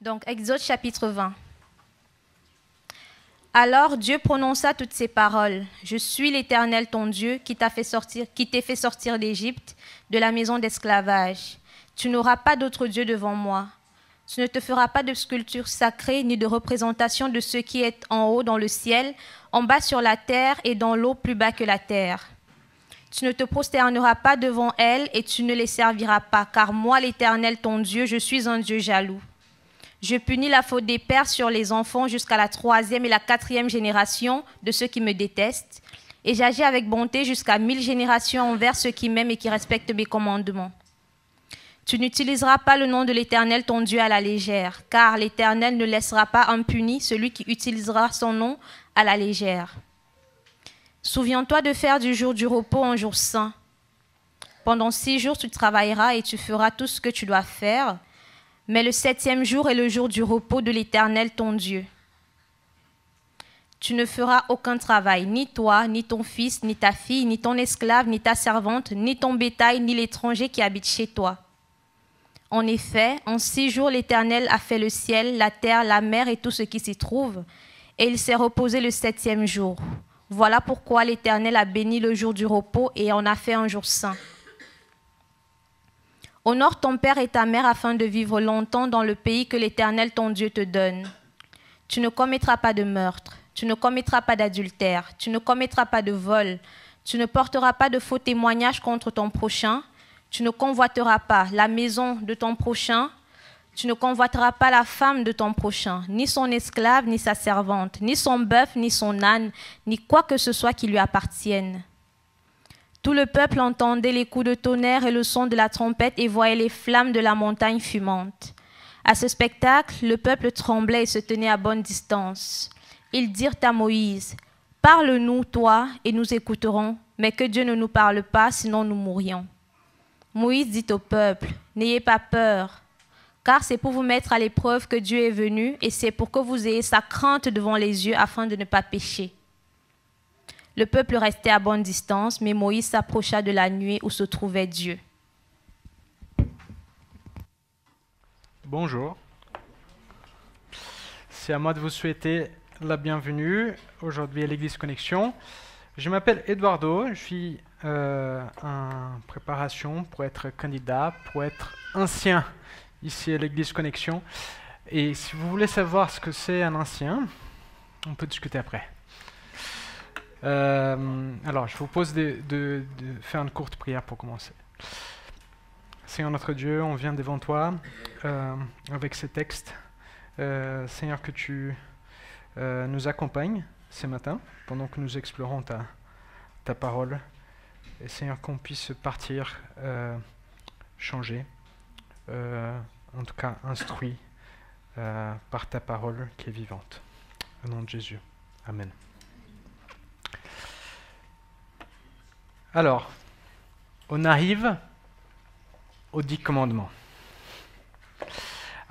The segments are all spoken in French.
Donc, Exode chapitre 20. Alors Dieu prononça toutes ces paroles. Je suis l'Éternel ton Dieu qui t'ai fait sortir d'Égypte, de la maison d'esclavage. Tu n'auras pas d'autre Dieu devant moi. Tu ne te feras pas de sculpture sacrée ni de représentation de ce qui est en haut dans le ciel, en bas sur la terre et dans l'eau plus bas que la terre. Tu ne te prosterneras pas devant elles et tu ne les serviras pas, car moi, l'Éternel ton Dieu, je suis un Dieu jaloux. Je punis la faute des pères sur les enfants jusqu'à la 3e et la 4e génération de ceux qui me détestent, et j'agis avec bonté jusqu'à 1000 générations envers ceux qui m'aiment et qui respectent mes commandements. Tu n'utiliseras pas le nom de l'Éternel ton Dieu à la légère, car l'Éternel ne laissera pas impuni celui qui utilisera son nom à la légère. Souviens-toi de faire du jour du repos un jour saint. Pendant 6 jours, tu travailleras et tu feras tout ce que tu dois faire, mais le 7e jour est le jour du repos de l'Éternel ton Dieu. Tu ne feras aucun travail, ni toi, ni ton fils, ni ta fille, ni ton esclave, ni ta servante, ni ton bétail, ni l'étranger qui habite chez toi. En effet, en 6 jours, l'Éternel a fait le ciel, la terre, la mer et tout ce qui s'y trouve, et il s'est reposé le 7e jour. Voilà pourquoi l'Éternel a béni le jour du repos et en a fait un jour saint. Honore ton père et ta mère afin de vivre longtemps dans le pays que l'Éternel ton Dieu te donne. Tu ne commettras pas de meurtre, tu ne commettras pas d'adultère, tu ne commettras pas de vol, tu ne porteras pas de faux témoignages contre ton prochain, tu ne convoiteras pas la maison de ton prochain, tu ne convoiteras pas la femme de ton prochain, ni son esclave, ni sa servante, ni son bœuf, ni son âne, ni quoi que ce soit qui lui appartienne. Tout le peuple entendait les coups de tonnerre et le son de la trompette et voyait les flammes de la montagne fumante. À ce spectacle, le peuple tremblait et se tenait à bonne distance. Ils dirent à Moïse, « Parle-nous, toi, et nous écouterons, mais que Dieu ne nous parle pas, sinon nous mourrions. » Moïse dit au peuple, « N'ayez pas peur, car c'est pour vous mettre à l'épreuve que Dieu est venu, et c'est pour que vous ayez sa crainte devant les yeux afin de ne pas pécher. » Le peuple restait à bonne distance, mais Moïse s'approcha de la nuée où se trouvait Dieu. Bonjour. C'est à moi de vous souhaiter la bienvenue aujourd'hui à l'Église Connexion. Je m'appelle Eduardo, je suis en préparation pour être candidat, pour être ancien ici à l'Église Connexion. Et si vous voulez savoir ce que c'est un ancien, on peut discuter après. Alors, je vous propose de faire une courte prière pour commencer. Seigneur notre Dieu, on vient devant toi avec ces textes. Seigneur, que tu nous accompagnes ce matin pendant que nous explorons ta parole. Et Seigneur, qu'on puisse partir changé, en tout cas instruit par ta parole qui est vivante. Au nom de Jésus. Amen. Alors, on arrive aux 10 commandements.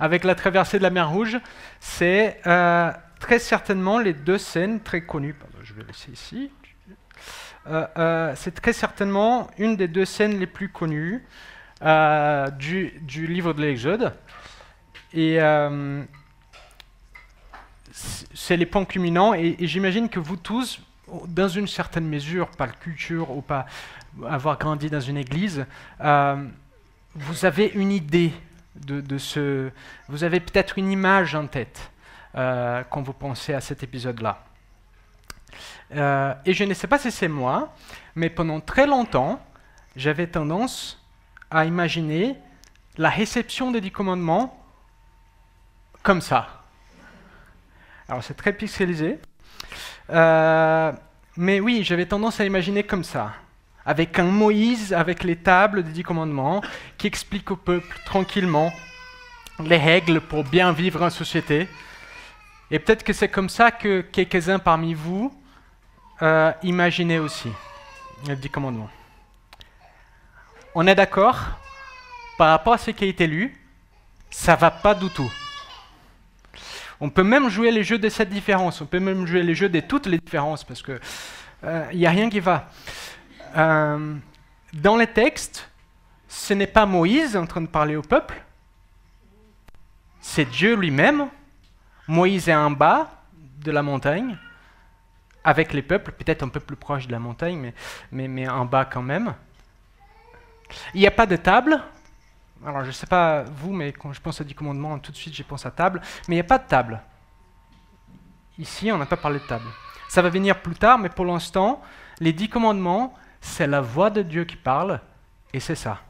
Avec la traversée de la mer Rouge, c'est très certainement les 2 scènes très connues. Pardon, je vais laisser ici. C'est très certainement une des 2 scènes les plus connues du livre de l'Exode. Et c'est les points culminants. Et j'imagine que vous tous, dans une certaine mesure, par culture ou pas avoir grandi dans une église, vous avez une idée de ce... Vous avez peut-être une image en tête quand vous pensez à cet épisode-là. Et je ne sais pas si c'est moi, mais pendant très longtemps, j'avais tendance à imaginer la réception des 10 commandements comme ça. Alors c'est très pixelisé. Mais oui, j'avais tendance à imaginer comme ça, avec un Moïse, avec les tables des 10 commandements, qui explique au peuple tranquillement les règles pour bien vivre en société. Et peut-être que c'est comme ça que quelques-uns parmi vous imaginaient aussi les 10 commandements. On est d'accord, par rapport à ce qui a été lu, ça ne va pas du tout. On peut même jouer les jeux de cette différence, on peut même jouer les jeux de toutes les différences, parce qu'il n'y a rien qui va. Dans les textes, ce n'est pas Moïse en train de parler au peuple, c'est Dieu lui-même. Moïse est en bas de la montagne, avec les peuples, peut-être un peu plus proche de la montagne, mais en bas quand même. Il n'y a pas de table. Alors, je ne sais pas vous, mais quand je pense à 10 commandements, tout de suite, je pense à table. Mais il n'y a pas de table. Ici, on n'a pas parlé de table. Ça va venir plus tard, mais pour l'instant, les 10 commandements, c'est la voix de Dieu qui parle, et c'est ça.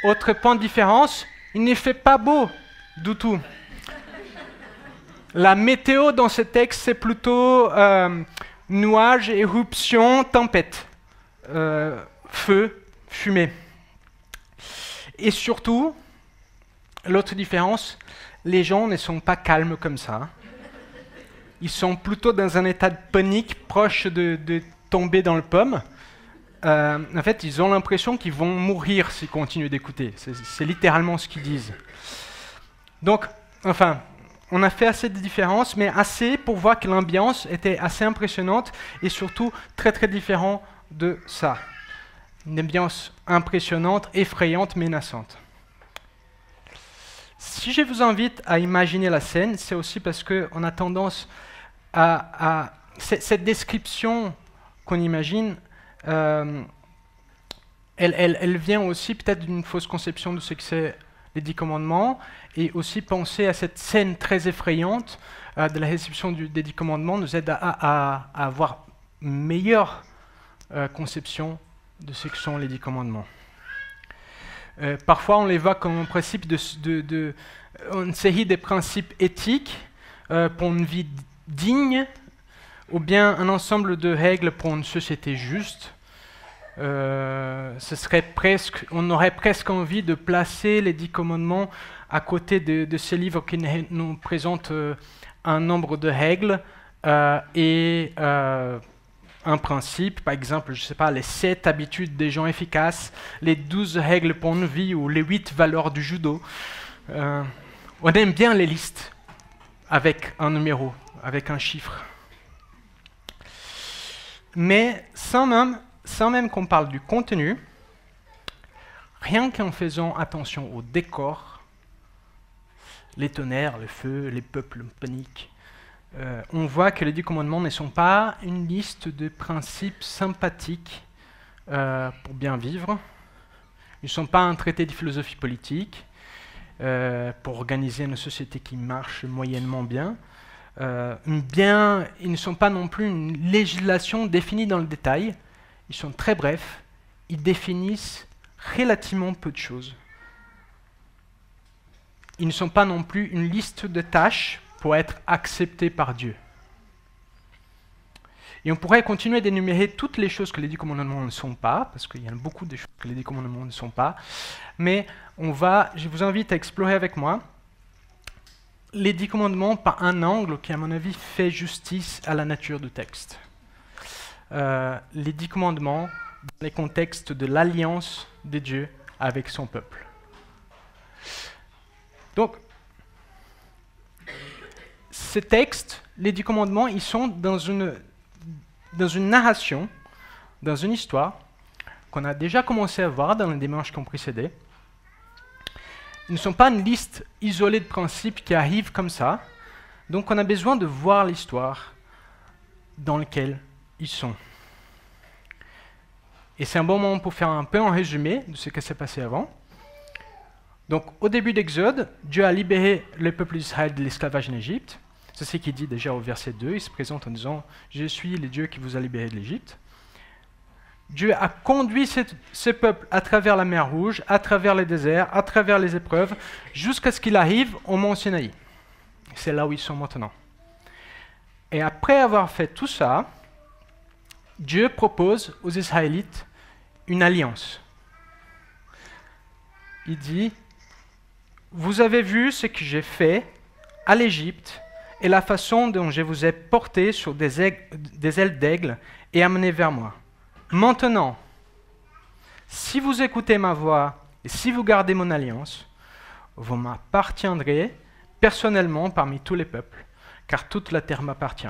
Autre point de différence, il ne fait pas beau du tout. La météo dans ce texte, c'est plutôt nuages, éruptions, tempête, feu, fumée. Et surtout, l'autre différence, les gens ne sont pas calmes comme ça. Ils sont plutôt dans un état de panique, proche de tomber dans le pomme. En fait, ils ont l'impression qu'ils vont mourir s'ils continuent d'écouter. C'est littéralement ce qu'ils disent. Donc, enfin, on a fait assez de différences, mais assez pour voir que l'ambiance était assez impressionnante et surtout très très différent de ça. Une ambiance impressionnante, effrayante, menaçante. Si je vous invite à imaginer la scène, c'est aussi parce qu'on a tendance à cette description qu'on imagine, elle vient aussi peut-être d'une fausse conception de ce que c'est les 10 commandements, et aussi penser à cette scène très effrayante de la réception des 10 commandements nous aide à avoir une meilleure conception de ce que sont les 10 commandements. Parfois, on les voit comme un principe une série de principes éthiques pour une vie digne, ou bien un ensemble de règles pour une société juste. On aurait presque envie de placer les 10 commandements à côté de ces livres qui nous présentent un nombre de règles et un principe, par exemple, je ne sais pas, les 7 habitudes des gens efficaces, les 12 règles pour une vie ou les 8 valeurs du judo. On aime bien les listes avec un numéro, avec un chiffre. Mais sans même qu'on parle du contenu, rien qu'en faisant attention au décor, les tonnerres, le feu, les peuples en panique, on voit que les 10 commandements ne sont pas une liste de principes sympathiques pour bien vivre. Ils ne sont pas un traité de philosophie politique pour organiser une société qui marche moyennement bien. Ils ne sont pas non plus une législation définie dans le détail. Ils sont très brefs. Ils définissent relativement peu de choses. Ils ne sont pas non plus une liste de tâches pour être acceptés par Dieu. Et on pourrait continuer d'énumérer toutes les choses que les 10 commandements ne sont pas, parce qu'il y a beaucoup de choses que les 10 commandements ne sont pas, mais je vous invite à explorer avec moi les 10 commandements par un angle qui, à mon avis, fait justice à la nature du texte. Les 10 commandements dans les contextes de l'alliance de Dieu avec son peuple. Donc, ces textes, les 10 commandements, ils sont dans une narration, dans une histoire qu'on a déjà commencé à voir dans les dimanches qui ont précédé. Ils ne sont pas une liste isolée de principes qui arrivent comme ça. Donc on a besoin de voir l'histoire dans laquelle ils sont. Et c'est un bon moment pour faire un peu un résumé de ce qui s'est passé avant. Donc au début d'Exode, Dieu a libéré le peuple d'Israël de l'esclavage en Égypte. C'est ce qu'il dit déjà au verset 2. Il se présente en disant « Je suis le Dieu qui vous a libéré de l'Égypte ». Dieu a conduit ce peuple à travers la mer Rouge, à travers les déserts, à travers les épreuves, jusqu'à ce qu'il arrive au mont Sinaï. C'est là où ils sont maintenant. Et après avoir fait tout ça, Dieu propose aux Israélites une alliance. Il dit « Vous avez vu ce que j'ai fait à l'Égypte et la façon dont je vous ai porté sur des ailes d'aigle et amené vers moi. Maintenant, si vous écoutez ma voix et si vous gardez mon alliance, vous m'appartiendrez personnellement parmi tous les peuples, car toute la terre m'appartient.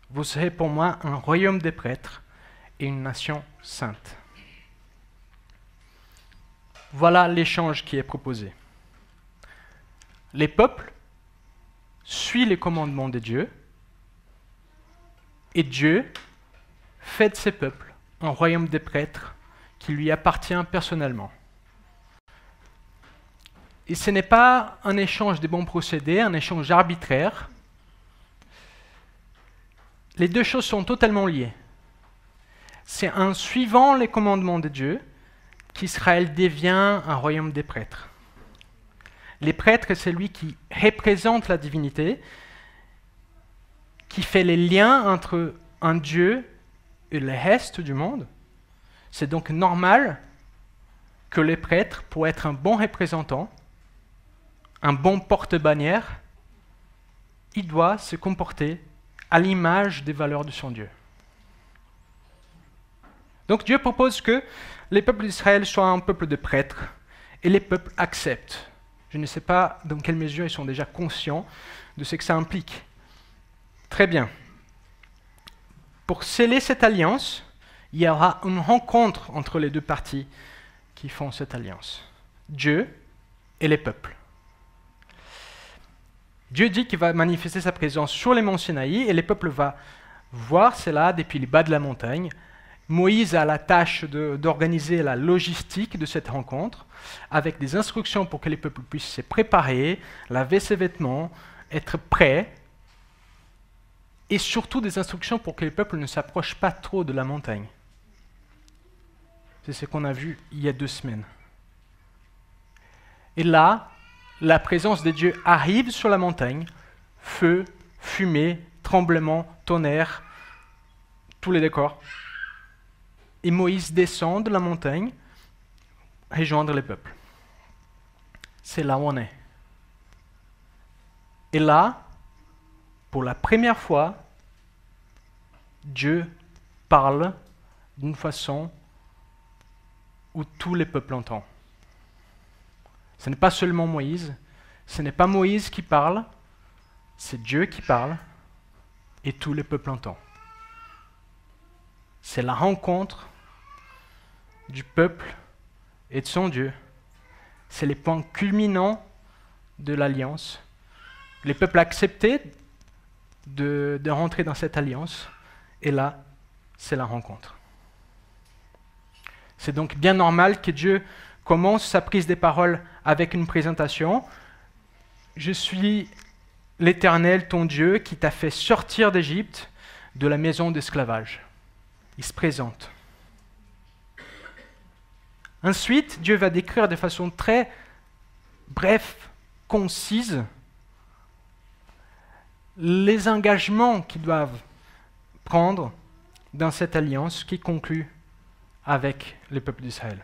Vous serez pour moi un royaume des prêtres et une nation sainte. » Voilà l'échange qui est proposé. Les peuples suivent les commandements de Dieu, et Dieu fait de ces peuples un royaume des prêtres qui lui appartient personnellement. Et ce n'est pas un échange de bons procédés, un échange arbitraire. Les deux choses sont totalement liées. C'est en suivant les commandements de Dieu qu'Israël devient un royaume des prêtres. Les prêtres, c'est lui qui représente la divinité, qui fait les liens entre un Dieu et le reste du monde. C'est donc normal que les prêtres, pour être un bon représentant, un bon porte-bannière, il doit se comporter à l'image des valeurs de son Dieu. Donc Dieu propose que les peuples d'Israël soient un peuple de prêtres, et les peuples acceptent. Je ne sais pas dans quelle mesure ils sont déjà conscients de ce que ça implique. Très bien. Pour sceller cette alliance, il y aura une rencontre entre les deux parties qui font cette alliance. Dieu et les peuples. Dieu dit qu'il va manifester sa présence sur les monts Sinaï et les peuples vont voir cela depuis les bas de la montagne. Moïse a la tâche d'organiser la logistique de cette rencontre avec des instructions pour que les peuples puissent se préparer, laver ses vêtements, être prêts et surtout des instructions pour que les peuples ne s'approchent pas trop de la montagne. C'est ce qu'on a vu il y a 2 semaines. Et là, la présence de Dieu arrive sur la montagne, feu, fumée, tremblement, tonnerre, tous les décors. Et Moïse descend de la montagne, rejoindre les peuples. C'est là où on est. Et là, pour la première fois, Dieu parle d'une façon où tous les peuples entendent. Ce n'est pas seulement Moïse, ce n'est pas Moïse qui parle, c'est Dieu qui parle et tous les peuples entendent. C'est la rencontre du peuple et de son Dieu. C'est les points culminants de l'alliance. Les peuples acceptaient de rentrer dans cette alliance et là, c'est la rencontre. C'est donc bien normal que Dieu commence sa prise de parole avec une présentation. Je suis l'Éternel, ton Dieu, qui t'a fait sortir d'Égypte, de la maison d'esclavage. Il se présente. Ensuite, Dieu va décrire de façon très brève, concise, les engagements qu'ils doivent prendre dans cette alliance qui conclut avec le peuple d'Israël.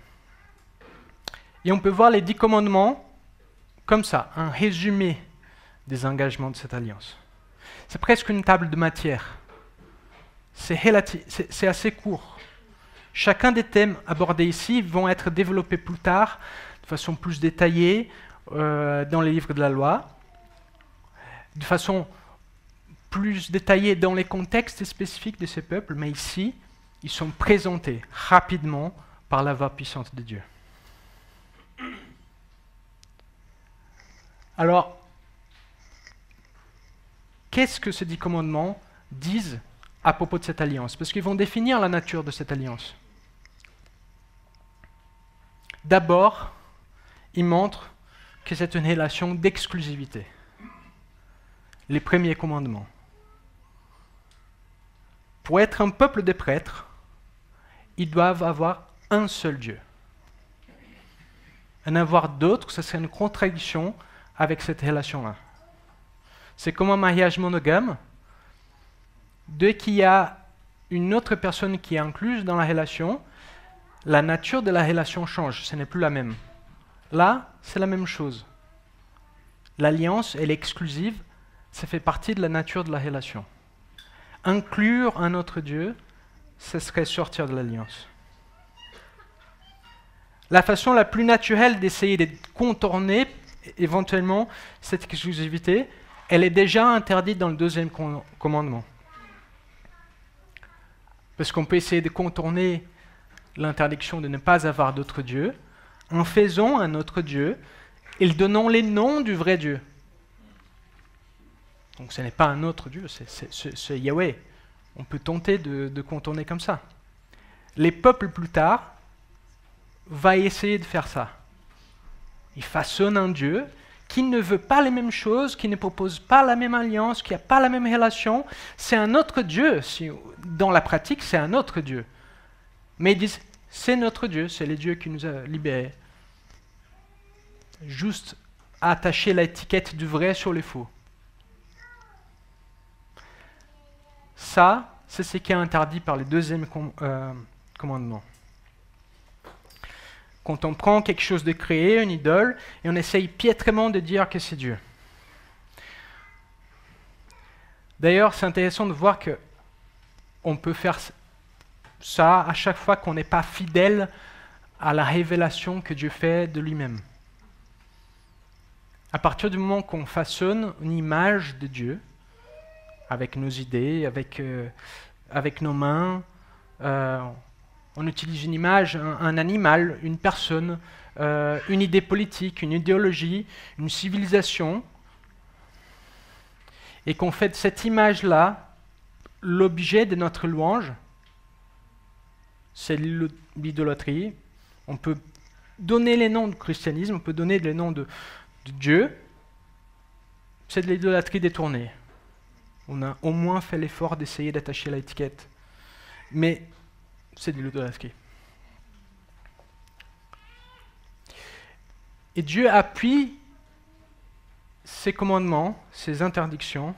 Et on peut voir les 10 commandements comme ça, un résumé des engagements de cette alliance. C'est presque une table de matière. C'est assez court. Chacun des thèmes abordés ici vont être développés plus tard, de façon plus détaillée, dans les livres de la loi, de façon plus détaillée dans les contextes spécifiques de ces peuples, mais ici, ils sont présentés rapidement par la voix puissante de Dieu. Alors, qu'est-ce que ces 10 commandements disent à propos de cette alliance? Parce qu'ils vont définir la nature de cette alliance. D'abord, ils montrent que c'est une relation d'exclusivité. Les premiers commandements. Pour être un peuple de prêtres, ils doivent avoir un seul Dieu. En avoir d'autres, ce serait une contradiction avec cette relation-là. C'est comme un mariage monogame. Dès qu'il y a une autre personne qui est incluse dans la relation, la nature de la relation change, ce n'est plus la même. Là, c'est la même chose. L'alliance, elle est exclusive, ça fait partie de la nature de la relation. Inclure un autre Dieu, ce serait sortir de l'alliance. La façon la plus naturelle d'essayer de contourner éventuellement cette exclusivité, elle est déjà interdite dans le 2e commandement. Parce qu'on peut essayer de contourner l'interdiction de ne pas avoir d'autre Dieu en faisant un autre Dieu et donnant les noms du vrai Dieu. Donc ce n'est pas un autre Dieu, c'est Yahweh. On peut tenter de contourner comme ça. Les peuples plus tard vont essayer de faire ça. Ils façonnent un Dieu qui ne veut pas les mêmes choses, qui ne propose pas la même alliance, qui n'a pas la même relation. C'est un autre Dieu. Dans la pratique, c'est un autre Dieu. Mais ils disent, c'est notre Dieu, c'est le Dieu qui nous a libérés. Juste attacher l'étiquette du vrai sur les faux. Ça, c'est ce qui est interdit par le deuxième commandement. Quand on prend quelque chose de créé, une idole, et on essaye piètrement de dire que c'est Dieu. D'ailleurs, c'est intéressant de voir que on peut faire ça à chaque fois qu'on n'est pas fidèle à la révélation que Dieu fait de lui-même. À partir du moment qu'on façonne une image de Dieu, avec nos idées, avec nos mains, on utilise une image, un animal, une personne, une idée politique, une idéologie, une civilisation, et qu'on fait de cette image-là l'objet de notre louange, c'est l'idolâtrie. On peut donner les noms du christianisme, on peut donner les noms de Dieu, c'est de l'idolâtrie détournée. On a au moins fait l'effort d'essayer d'attacher l'étiquette. Mais c'est de l'idolâtrie. Et Dieu appuie ses commandements, ses interdictions,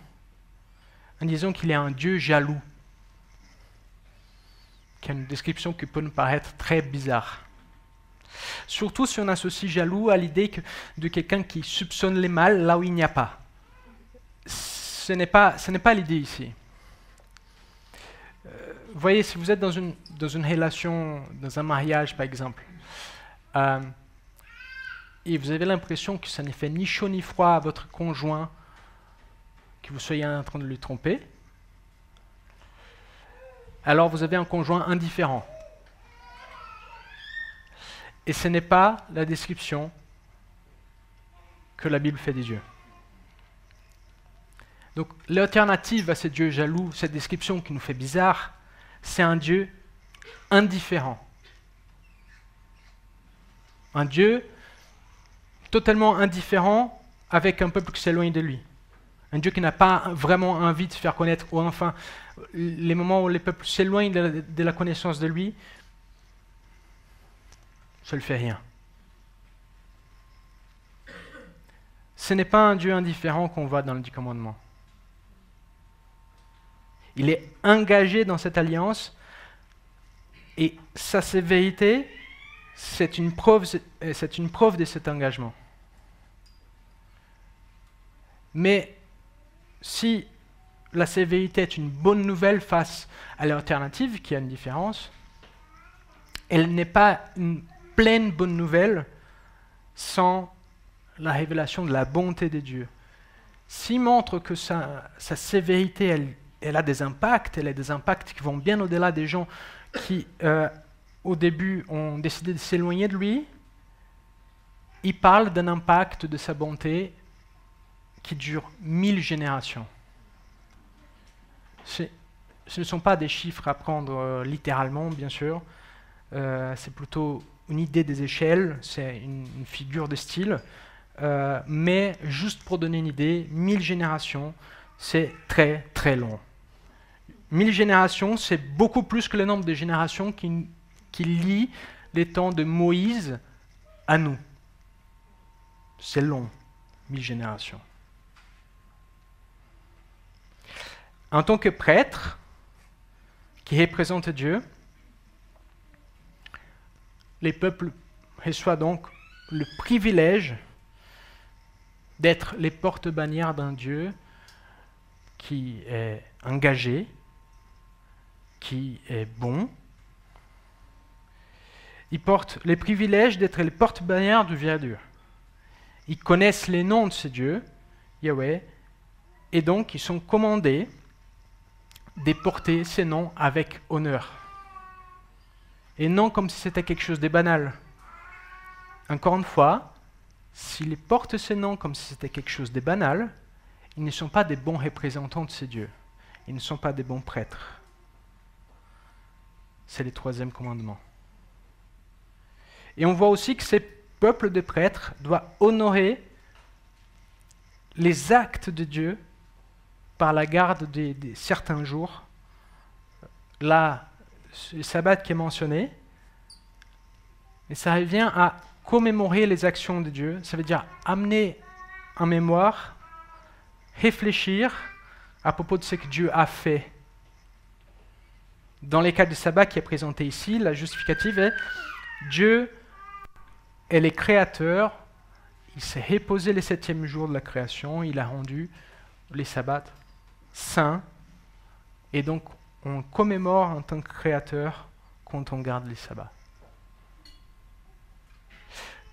en disant qu'il est un Dieu jaloux, qui a une description qui peut nous paraître très bizarre. Surtout si on associe jaloux à l'idée de quelqu'un qui soupçonne les mal là où il n'y a pas. Ce n'est pas l'idée ici. Vous voyez, si vous êtes dans une relation, dans un mariage par exemple, et vous avez l'impression que ça ne fait ni chaud ni froid à votre conjoint, que vous soyez en train de lui tromper, alors vous avez un conjoint indifférent. Et ce n'est pas la description que la Bible fait des dieux. Donc l'alternative à ce Dieu jaloux, cette description qui nous fait bizarre, c'est un Dieu indifférent. Un Dieu totalement indifférent avec un peuple qui s'éloigne de lui. Un Dieu qui n'a pas vraiment envie de se faire connaître, ou enfin, les moments où les peuples s'éloignent de la connaissance de lui, ça ne lui fait rien. Ce n'est pas un Dieu indifférent qu'on voit dans le 10 commandements. Il est engagé dans cette alliance et sa sévérité, c'est une preuve de cet engagement. Mais si la sévérité est une bonne nouvelle face à l'alternative, qui a une différence, elle n'est pas une pleine bonne nouvelle sans la révélation de la bonté de Dieu. S'il montre que sa sévérité, elle a des impacts qui vont bien au-delà des gens qui, au début, ont décidé de s'éloigner de lui, il parle d'un impact de sa bonté qui dure 1000 générations. Ce ne sont pas des chiffres à prendre littéralement, bien sûr. C'est plutôt une idée des échelles, c'est une figure de style. Mais juste pour donner une idée, 1000 générations, c'est très très long. 1000 générations, c'est beaucoup plus que le nombre de générations qui lient les temps de Moïse à nous. C'est long, 1000 générations. En tant que prêtre, qui représente Dieu, les peuples reçoivent donc le privilège d'être les porte-bannières d'un Dieu qui est engagé, qui est bon. Ils portent les privilèges d'être les porte-bannières du vrai Dieu. Ils connaissent les noms de ces dieux, Yahweh, et donc ils sont commandés de porter ces noms avec honneur. Et non comme si c'était quelque chose de banal. Encore une fois, s'ils portent ces noms comme si c'était quelque chose de banal, ils ne sont pas des bons représentants de ces dieux. Ils ne sont pas des bons prêtres. C'est le troisième commandement. Et on voit aussi que ces peuples de prêtres doivent honorer les actes de Dieu par la garde de certains jours. Là, le sabbat qui est mentionné, et ça revient à commémorer les actions de Dieu. Ça veut dire amener en mémoire, réfléchir à propos de ce que Dieu a fait. Dans les cas du sabbat qui est présenté ici, la justificative est Dieu est le créateur, il s'est reposé le 7e jour de la création, il a rendu les sabbats saints, et donc on commémore en tant que créateur quand on garde les sabbats.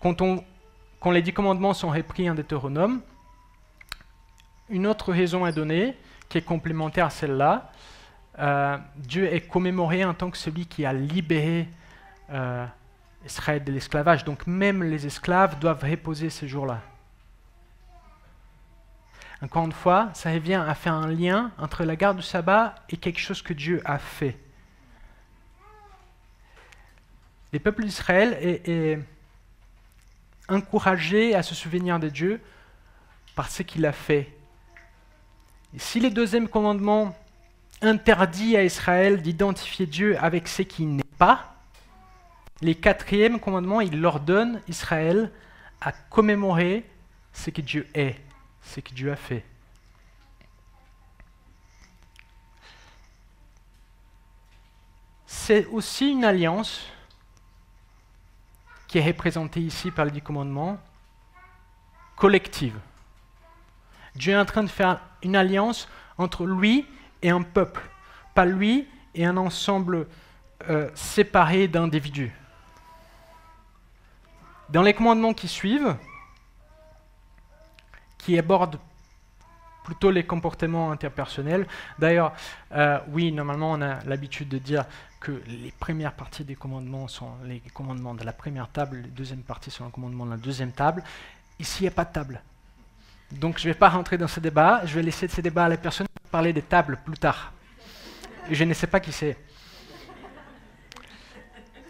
Quand les 10 commandements sont repris en Deutéronome, une autre raison est donnée, qui est complémentaire à celle-là. Dieu est commémoré en tant que celui qui a libéré Israël de l'esclavage. Donc même les esclaves doivent reposer ces jours-là. Encore une fois, ça revient à faire un lien entre la garde du sabbat et quelque chose que Dieu a fait. Les peuples d'Israël est encouragés à se souvenir de Dieu par ce qu'il a fait. Et si le deuxième commandement interdit à Israël d'identifier Dieu avec ce qui n'est pas, les quatrièmes commandements, il leur donne, Israël, à commémorer ce que Dieu est, ce que Dieu a fait. C'est aussi une alliance qui est représentée ici par les 10 commandements, collective. Dieu est en train de faire une alliance entre lui et un peuple, pas lui et un ensemble séparé d'individus. Dans les commandements qui suivent, qui abordent plutôt les comportements interpersonnels, d'ailleurs, oui, normalement on a l'habitude de dire que les premières parties des commandements sont les commandements de la première table, les deuxièmes parties sont les commandements de la deuxième table. Ici, il n'y a pas de table. Donc je ne vais pas rentrer dans ce débat, je vais laisser ce débat à la personne qui va parler des tables plus tard. Et je ne sais pas qui c'est.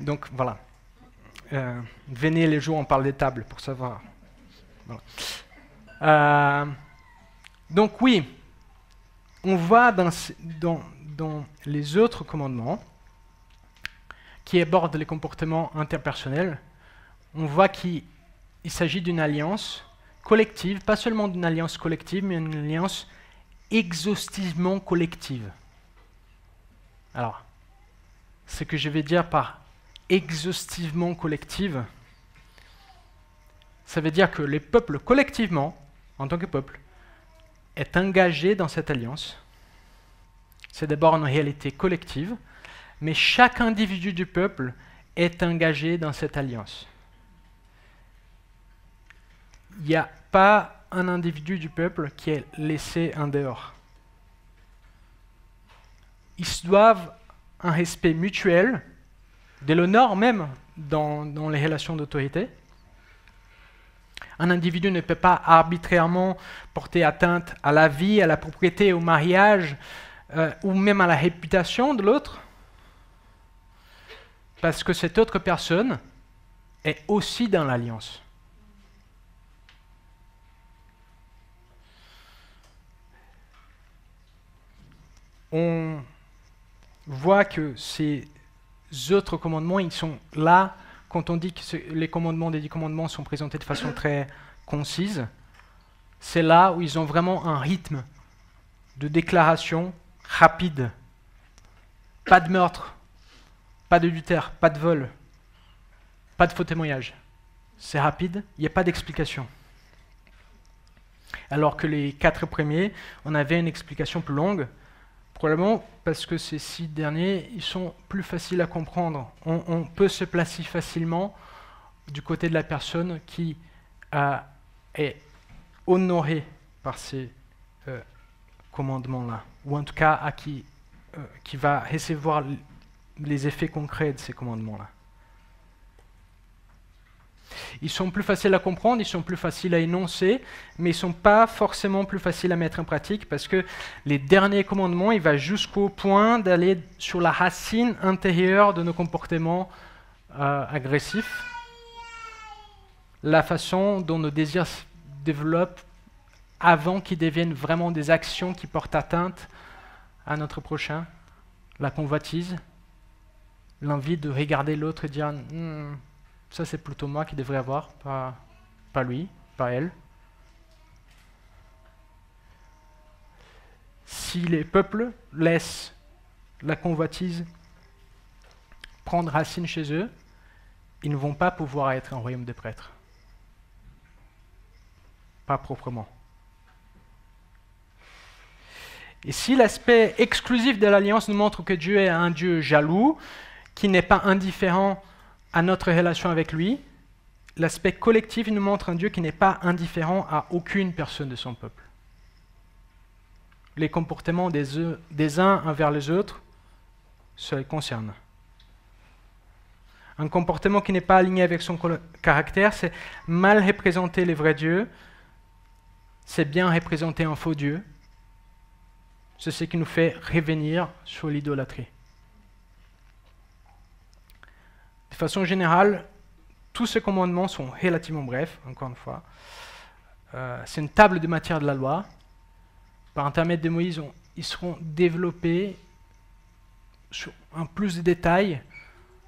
Donc voilà. Venez les jours, on parle des tables pour savoir. Voilà. Donc oui, on voit dans les autres commandements qui abordent les comportements interpersonnels, on voit qu'il s'agit d'une alliance collective, pas seulement d'une alliance collective, mais une alliance exhaustivement collective. Alors, ce que je vais dire par exhaustivement collective, ça veut dire que les peuples collectivement, en tant que peuple, est engagé dans cette alliance. C'est d'abord une réalité collective, mais chaque individu du peuple est engagé dans cette alliance. Il n'y a pas un individu du peuple qui est laissé en dehors. Ils doivent un respect mutuel, de l'honneur même dans les relations d'autorité. Un individu ne peut pas arbitrairement porter atteinte à la vie, à la propriété, au mariage, ou même à la réputation de l'autre, parce que cette autre personne est aussi dans l'alliance. On voit que ces autres commandements, ils sont là, quand on dit que les commandements des 10 commandements sont présentés de façon très concise, c'est là où ils ont vraiment un rythme de déclaration rapide. Pas de meurtre, pas d'adultère, pas de vol, pas de faux témoignage. C'est rapide, il n'y a pas d'explication. Alors que les 4 premiers, on avait une explication plus longue, probablement parce que ces 6 derniers, ils sont plus faciles à comprendre. On peut se placer facilement du côté de la personne qui est honorée par ces commandements-là, ou en tout cas qui va recevoir les effets concrets de ces commandements-là. Ils sont plus faciles à comprendre, ils sont plus faciles à énoncer, mais ils ne sont pas forcément plus faciles à mettre en pratique parce que les derniers commandements, ils vont jusqu'au point d'aller sur la racine intérieure de nos comportements agressifs, la façon dont nos désirs se développent avant qu'ils deviennent vraiment des actions qui portent atteinte à notre prochain, la convoitise, l'envie de regarder l'autre et dire ça c'est plutôt moi qui devrais avoir, pas lui, pas elle. Si les peuples laissent la convoitise prendre racine chez eux, ils ne vont pas pouvoir être un royaume de prêtres. Pas proprement. Et si l'aspect exclusif de l'alliance nous montre que Dieu est un Dieu jaloux, qui n'est pas indifférent à notre relation avec lui, l'aspect collectif nous montre un Dieu qui n'est pas indifférent à aucune personne de son peuple. Les comportements des uns envers les autres, ça les concerne. Un comportement qui n'est pas aligné avec son caractère, c'est mal représenter les vrais dieux, c'est bien représenter un faux Dieu. C'est ce qui nous fait revenir sur l'idolâtrie. De façon générale, tous ces commandements sont relativement brefs, encore une fois. C'est une table de matière de la loi. Par intermédiaire de Moïse, ils seront développés sur un plus de détails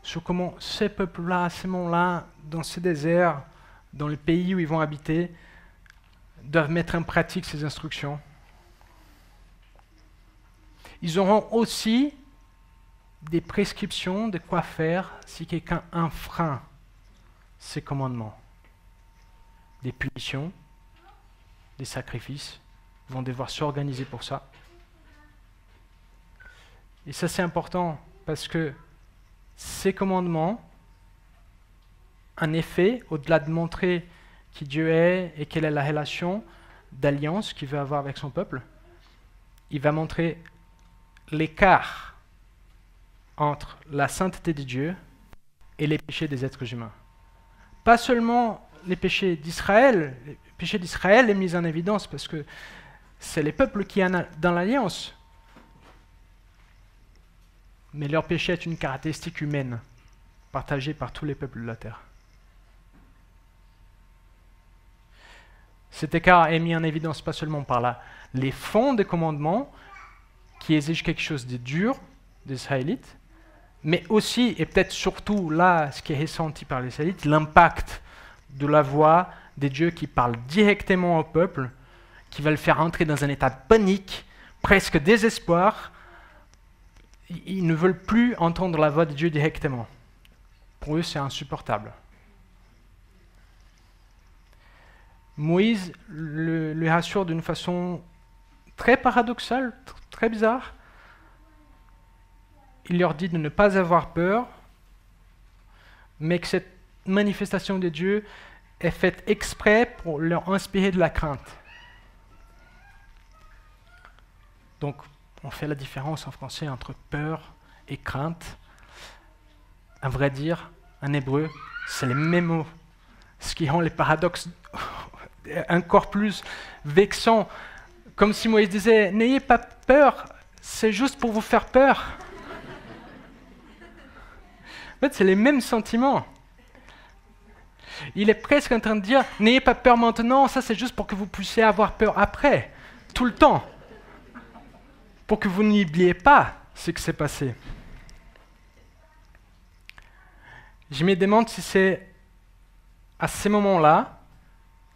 sur comment ces peuples-là, ces mondes-là, dans ces déserts, dans les pays où ils vont habiter, doivent mettre en pratique ces instructions. Ils auront aussi des prescriptions de quoi faire si quelqu'un enfreint ces commandements. Des punitions, des sacrifices, ils vont devoir s'organiser pour ça. Et ça c'est important parce que ces commandements, en effet, au-delà de montrer qui Dieu est et quelle est la relation d'alliance qu'il veut avoir avec son peuple, il va montrer l'écart entre la sainteté de Dieu et les péchés des êtres humains. Pas seulement les péchés d'Israël est mis en évidence parce que c'est les peuples qui sont dans l'alliance, mais leur péché est une caractéristique humaine partagée par tous les peuples de la terre. Cet écart est mis en évidence pas seulement par les fonds des commandements, qui exige quelque chose de dur des Israélites, mais aussi, et peut-être surtout là, ce qui est ressenti par les Israélites, l'impact de la voix des dieux qui parlent directement au peuple, qui va le faire entrer dans un état de panique, presque désespoir. Ils ne veulent plus entendre la voix de Dieu directement. Pour eux, c'est insupportable. Moïse le rassure d'une façon très paradoxale, très bizarre. Il leur dit de ne pas avoir peur, mais que cette manifestation de Dieu est faite exprès pour leur inspirer de la crainte. Donc, on fait la différence en français entre peur et crainte. À vrai dire, en hébreu, c'est les mêmes mots, ce qui rend les paradoxes encore plus vexants. Comme si Moïse disait, n'ayez pas peur, c'est juste pour vous faire peur. En fait, c'est les mêmes sentiments. Il est presque en train de dire, n'ayez pas peur maintenant, ça c'est juste pour que vous puissiez avoir peur après, tout le temps. Pour que vous n'oubliez pas ce qui s'est passé. Je me demande si c'est à ces moments-là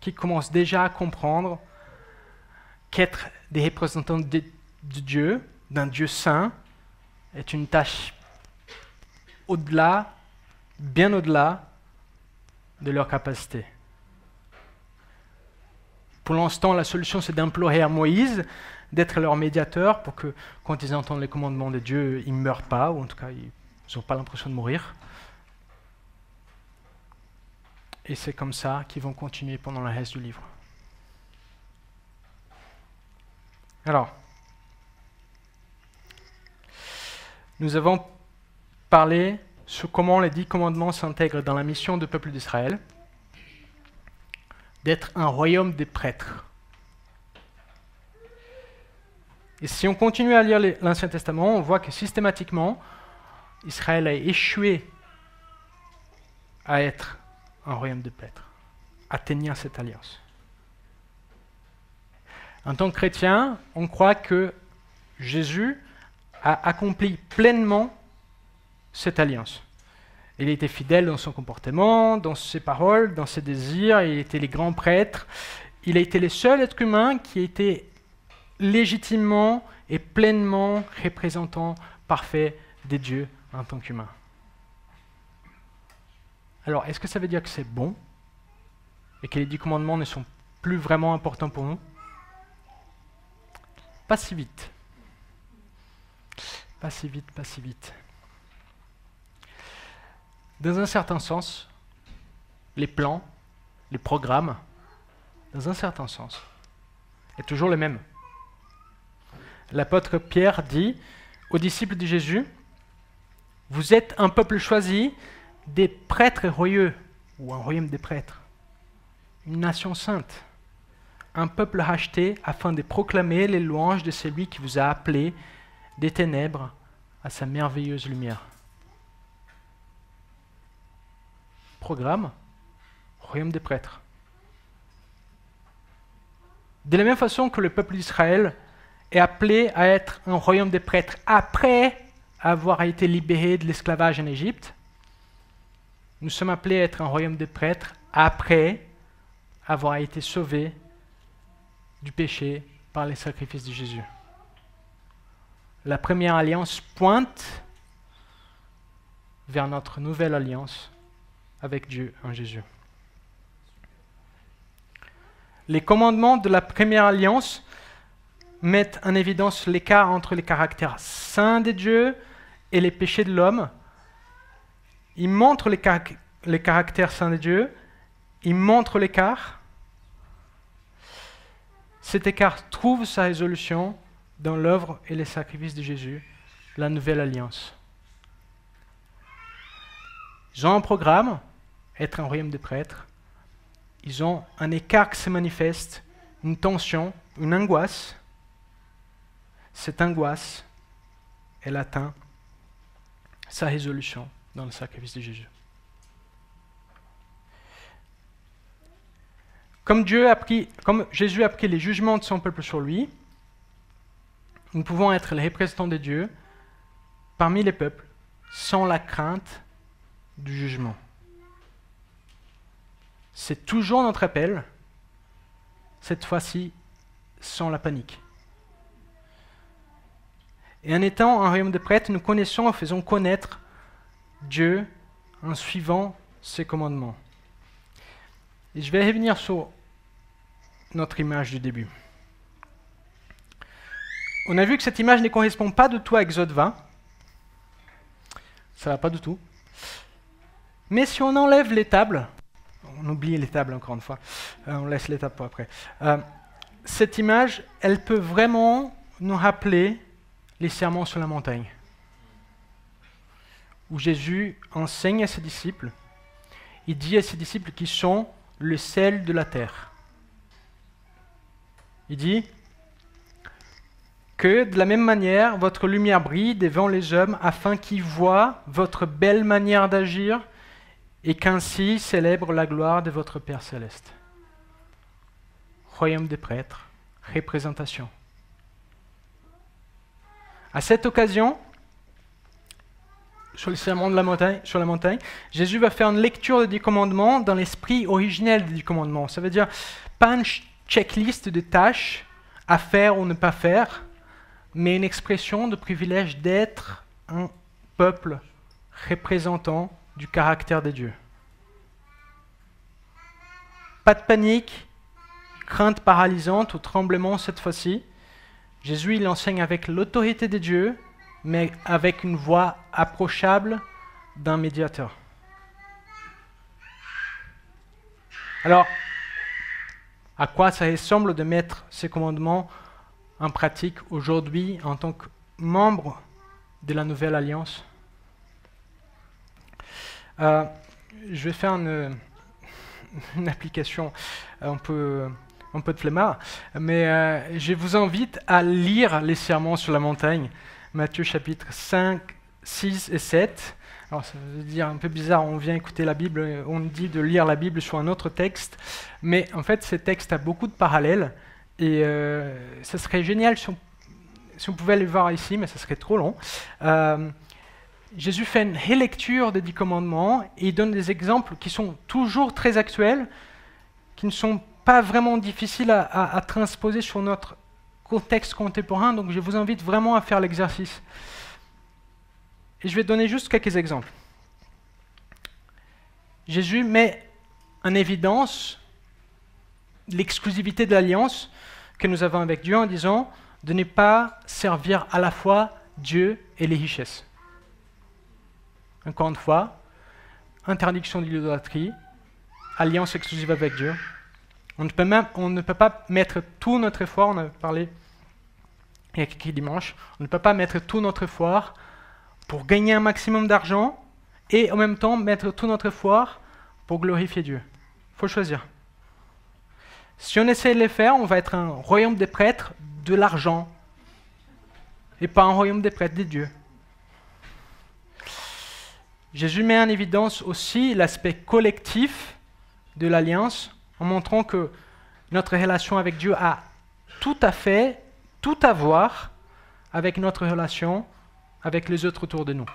qu'ils commencent déjà à comprendre qu'être des représentants de Dieu, d'un Dieu saint, est une tâche au-delà, bien au-delà de leur capacité. Pour l'instant, la solution, c'est d'implorer à Moïse d'être leur médiateur pour que, quand ils entendent les commandements de Dieu, ils ne meurent pas, ou en tout cas, ils n'ont pas l'impression de mourir. Et c'est comme ça qu'ils vont continuer pendant le reste du livre. Alors, nous avons parlé sur comment les 10 commandements s'intègrent dans la mission du peuple d'Israël. d'être un royaume des prêtres. Et si on continue à lire l'Ancien Testament, on voit que systématiquement, Israël a échoué à être un royaume de prêtres, à tenir cette alliance. En tant que chrétien, on croit que Jésus a accompli pleinement cette alliance. Il était fidèle dans son comportement, dans ses paroles, dans ses désirs, il était les grands prêtres. Il a été le seul être humain qui était légitimement et pleinement représentant parfait des dieux en tant qu'humain. Alors, est-ce que ça veut dire que c'est bon et que les 10 commandements ne sont plus vraiment importants pour nous? Pas si vite. Pas si vite, pas si vite. Dans un certain sens, les plans, les programmes, dans un certain sens, est toujours le même. L'apôtre Pierre dit aux disciples de Jésus, « Vous êtes un peuple choisi, des prêtres royaux, ou un royaume des prêtres, une nation sainte, un peuple racheté afin de proclamer les louanges de celui qui vous a appelés des ténèbres à sa merveilleuse lumière. » Programme, royaume des prêtres. De la même façon que le peuple d'Israël est appelé à être un royaume des prêtres après avoir été libéré de l'esclavage en Égypte, nous sommes appelés à être un royaume des prêtres après avoir été sauvés du péché par les sacrifices de Jésus. La première alliance pointe vers notre nouvelle alliance avec Dieu en Jésus. Les commandements de la première alliance mettent en évidence l'écart entre les caractères saints de Dieu et les péchés de l'homme. Ils montrent les caractères saints de Dieu, ils montrent l'écart. Cet écart trouve sa résolution dans l'œuvre et les sacrifices de Jésus, la nouvelle alliance. Ils ont un programme, être un royaume de prêtres. Ils ont un écart qui se manifeste, une tension, une angoisse. Cette angoisse, elle atteint sa résolution dans le sacrifice de Jésus. Comme Jésus a pris les jugements de son peuple sur lui, nous pouvons être les représentants de Dieu parmi les peuples sans la crainte du jugement. C'est toujours notre appel, cette fois-ci sans la panique. Et en étant un royaume de prêtres, nous connaissons et faisons connaître Dieu en suivant ses commandements. Et je vais revenir sur notre image du début. On a vu que cette image ne correspond pas du tout à Exode 20. Ça ne va pas du tout. Mais si on enlève les tables, on oublie les tables encore une fois, on laisse les tables pour après. Cette image, elle peut vraiment nous rappeler les sermons sur la montagne, où Jésus enseigne à ses disciples. Il dit à ses disciples qu'ils sont le sel de la terre. Il dit que de la même manière, votre lumière brille devant les hommes afin qu'ils voient votre belle manière d'agir et qu'ainsi célèbrent la gloire de votre Père céleste. Royaume des prêtres, représentation. À cette occasion, sur le sermon de la montagne, Jésus va faire une lecture des 10 commandements dans l'esprit originel des 10 commandements. Ça veut dire pas une checklist de tâches à faire ou ne pas faire, mais une expression de privilège d'être un peuple représentant du caractère de Dieu. Pas de panique, crainte paralysante ou tremblement cette fois-ci. Jésus, il enseigne avec l'autorité de Dieu, mais avec une voix approchable d'un médiateur. Alors, à quoi ça ressemble de mettre ces commandements en pratique aujourd'hui en tant que membre de la nouvelle alliance? Je vais faire une une application un peu de flemmard, mais je vous invite à lire les sermons sur la montagne, Matthieu chapitre 5, 6 et 7. Alors ça veut dire un peu bizarre, on vient écouter la Bible, on dit de lire la Bible sur un autre texte, mais en fait ces textes ont beaucoup de parallèles, et ça serait génial si on pouvait les voir ici, mais ça serait trop long. Jésus fait une relecture des 10 commandements et il donne des exemples qui sont toujours très actuels, qui ne sont pas vraiment difficiles à transposer sur notre contexte contemporain, donc je vous invite vraiment à faire l'exercice. Et je vais donner juste quelques exemples. Jésus met en évidence l'exclusivité de l'alliance que nous avons avec Dieu en disant de ne pas servir à la fois Dieu et les richesses. Encore une fois, interdiction de l'idolâtrie, alliance exclusive avec Dieu. On ne peut pas mettre tout notre effort, on a parlé il y a quelques dimanches, on ne peut pas mettre tout notre effort pour gagner un maximum d'argent et en même temps mettre tout notre effort pour glorifier Dieu. Il faut choisir. Si on essaie de le faire, on va être un royaume des prêtres de l'argent et pas un royaume des prêtres des dieux. Jésus met en évidence aussi l'aspect collectif de l'alliance en montrant que notre relation avec Dieu a tout à voir avec notre relation avec les autres autour de nous.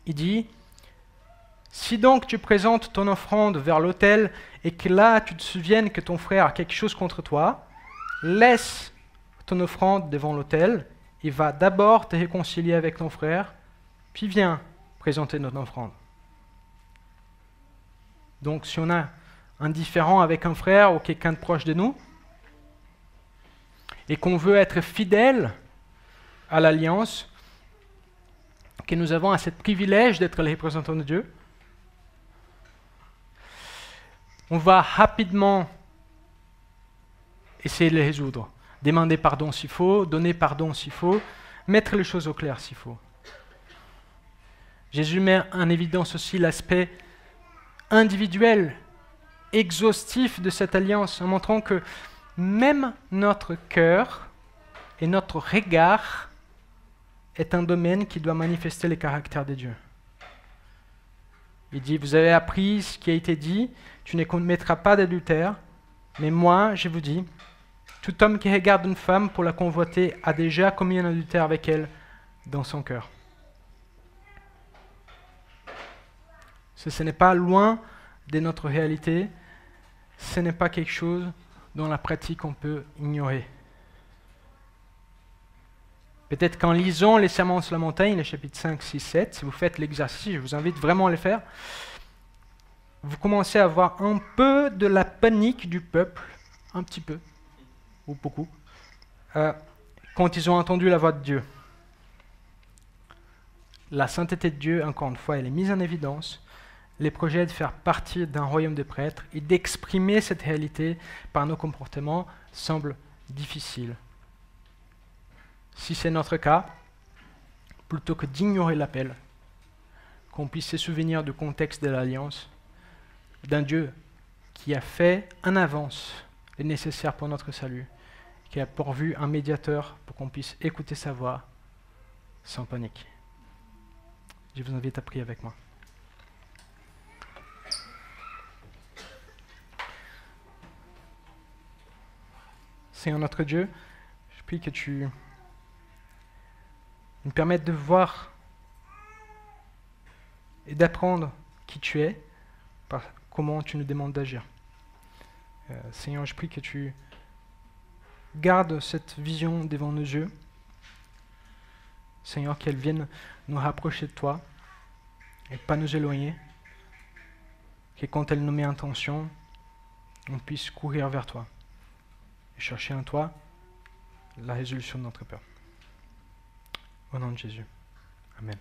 Il dit, si donc tu présentes ton offrande vers l'autel et que là tu te souviennes que ton frère a quelque chose contre toi, laisse ton offrande devant l'autel et va d'abord te réconcilier avec ton frère, puis viens présenter notre offrande. Donc si on a un différend avec un frère ou quelqu'un de proche de nous et qu'on veut être fidèle à l'alliance, que nous avons à ce privilège d'être les représentants de Dieu, on va rapidement essayer de les résoudre. Demander pardon s'il faut, donner pardon s'il faut, mettre les choses au clair s'il faut. Jésus met en évidence aussi l'aspect individuel, exhaustif de cette alliance, en montrant que même notre cœur et notre regard est un domaine qui doit manifester les caractères de Dieu. Il dit, vous avez appris ce qui a été dit, tu ne commettras pas d'adultère, mais moi, je vous dis, tout homme qui regarde une femme pour la convoiter a déjà commis un adultère avec elle dans son cœur. Ce n'est pas loin de notre réalité, ce n'est pas quelque chose dont la pratique on peut ignorer. Peut-être qu'en lisant les Sermons sur la montagne, les chapitres 5, 6, 7, si vous faites l'exercice, je vous invite vraiment à le faire, vous commencez à avoir un peu de la panique du peuple, un petit peu, ou beaucoup, quand ils ont entendu la voix de Dieu. La sainteté de Dieu, encore une fois, elle est mise en évidence. Les projets de faire partie d'un royaume de prêtres et d'exprimer cette réalité par nos comportements semblent difficiles. Si c'est notre cas, plutôt que d'ignorer l'appel, qu'on puisse se souvenir du contexte de l'alliance, d'un Dieu qui a fait en avance le nécessaire pour notre salut, qui a pourvu un médiateur pour qu'on puisse écouter sa voix sans panique. Je vous invite à prier avec moi. Seigneur notre Dieu, je prie que tu nous permettes de voir et d'apprendre qui tu es, par comment tu nous demandes d'agir. Seigneur, je prie que tu gardes cette vision devant nos yeux. Seigneur, qu'elle vienne nous rapprocher de toi et pas nous éloigner. Que quand elle nous met en tension, on puisse courir vers toi et chercher en toi la résolution de notre peur. Au nom de Jésus. Amen.